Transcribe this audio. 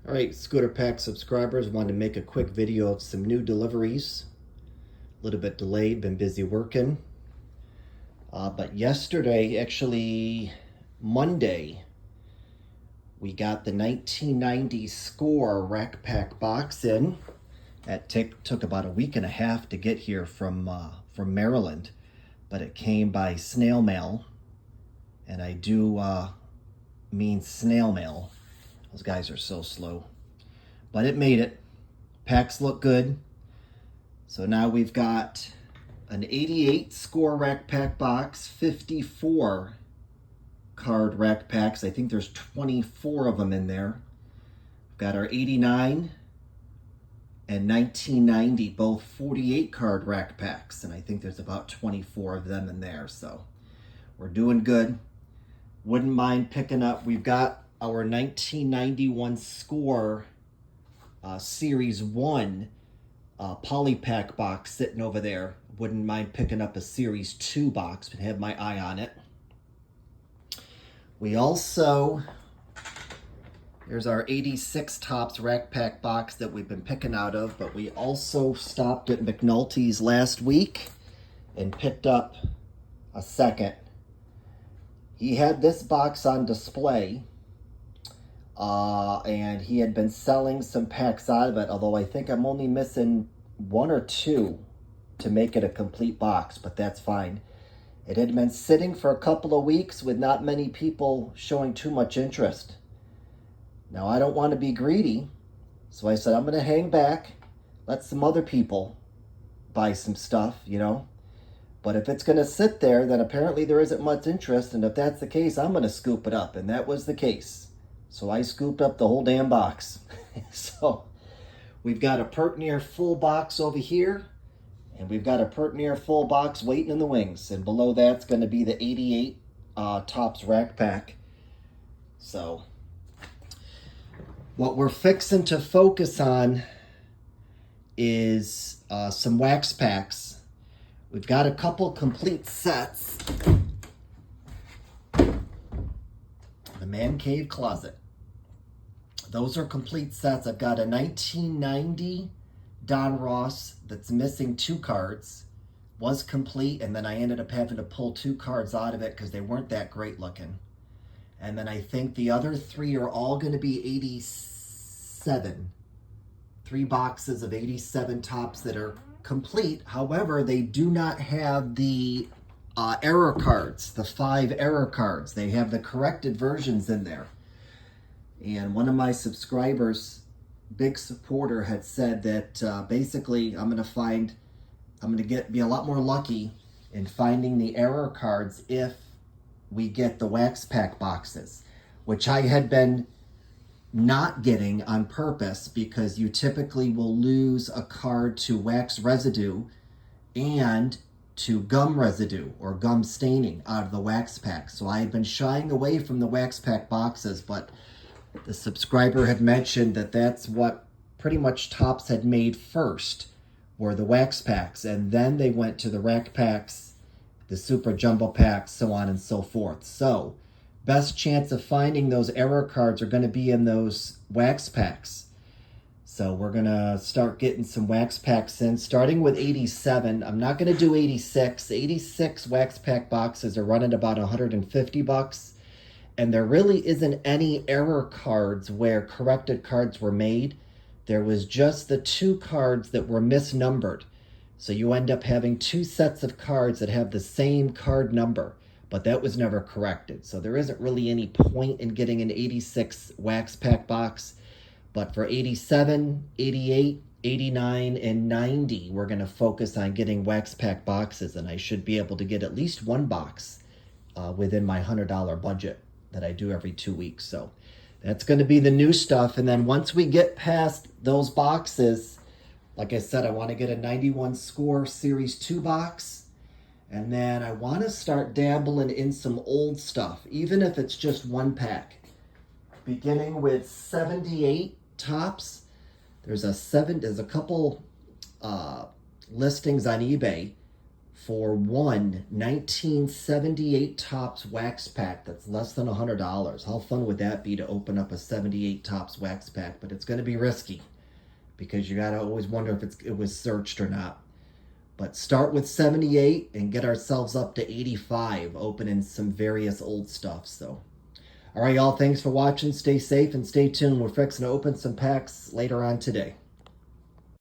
All right, Scooter Pack subscribers, wanted to make a quick video of some new deliveries. A little bit delayed, been busy working. But yesterday, actually Monday, we got the 1990 Score Rack Pack box in. That took about a week and a half to get here from Maryland, but it came by snail mail, and I do mean snail mail. Those guys are so slow. But it made it. Packs look good. So now we've got an 88 Score Rack Pack box, 54 card rack packs. I think there's 24 of them in there. We've got our 89 and 1990, both 48 card rack packs. And I think there's about 24 of them in there. So we're doing good. Wouldn't mind picking up. We've got our 1991 Score Series 1 Polypack box sitting over there. Wouldn't mind picking up a Series 2 box, but have my eye on it. We also, there's our 86 Topps Rack Pack box that we've been picking out of, but we also stopped at McNulty's last week and picked up a second. He had this box on display, and he had been selling some packs out of it, although I think I'm only missing one or two to make it a complete box, but that's fine. It had been sitting for a couple of weeks with not many people showing too much interest. Now, I don't want to be greedy, so I said I'm going to hang back, let some other people buy some stuff, you know. But if it's going to sit there, then apparently there isn't much interest, and if that's the case, I'm going to scoop it up, and that was the case. So I scooped up the whole damn box. So we've got a pert near full box over here, and we've got a pert near full box waiting in the wings. And below that's going to be the 88 Topps Rack Pack. So what we're fixing to focus on is some wax packs. We've got a couple complete sets. The Man Cave Closet. Those are complete sets. I've got a 1990 Don Ross that's missing 2 cards. Was complete, and then I ended up having to pull 2 cards out of it because they weren't that great looking. And then I think the other 3 are all going to be 87. 3 boxes of 87 Topps that are complete. However, they do not have the error cards, the 5 error cards. They have the corrected versions in there. And one of my subscribers, big supporter, had said that basically I'm going to be a lot more lucky in finding the error cards if we get the wax pack boxes, which I had been not getting on purpose because you typically will lose a card to wax residue and to gum residue or gum staining out of the wax pack. So I had been shying away from the wax pack boxes, but the subscriber had mentioned that that's what pretty much Topps had made first, were the wax packs, and then they went to the rack packs, the super jumbo packs, so on and so forth. So best chance of finding those error cards are going to be in those wax packs. So we're going to start getting some wax packs in, starting with 87. I'm not going to do 86. 86 wax pack boxes are running about $150. And there really isn't any error cards where corrected cards were made. There was just the 2 cards that were misnumbered. So you end up having 2 sets of cards that have the same card number, but that was never corrected. So there isn't really any point in getting an 86 wax pack box. But for 87, 88, 89, and 90, we're going to focus on getting wax pack boxes, and I should be able to get at least 1 box within my $100 budget that I do every 2 weeks. So that's going to be the new stuff. And then once we get past those boxes, like I said, I want to get a 91 Score Series 2 box. And then I want to start dabbling in some old stuff, even if it's just 1 pack. Beginning with 78 Topps. There's a couple listings on eBay for one 1978 Topps wax pack that's less than $100. How fun would that be to open up a 78 Topps wax pack? But it's going to be risky because you got to always wonder if it was searched or not. But start with 78 and get ourselves up to 85, opening some various old stuff. So, all right, y'all, thanks for watching. Stay safe and stay tuned. We're fixing to open some packs later on today.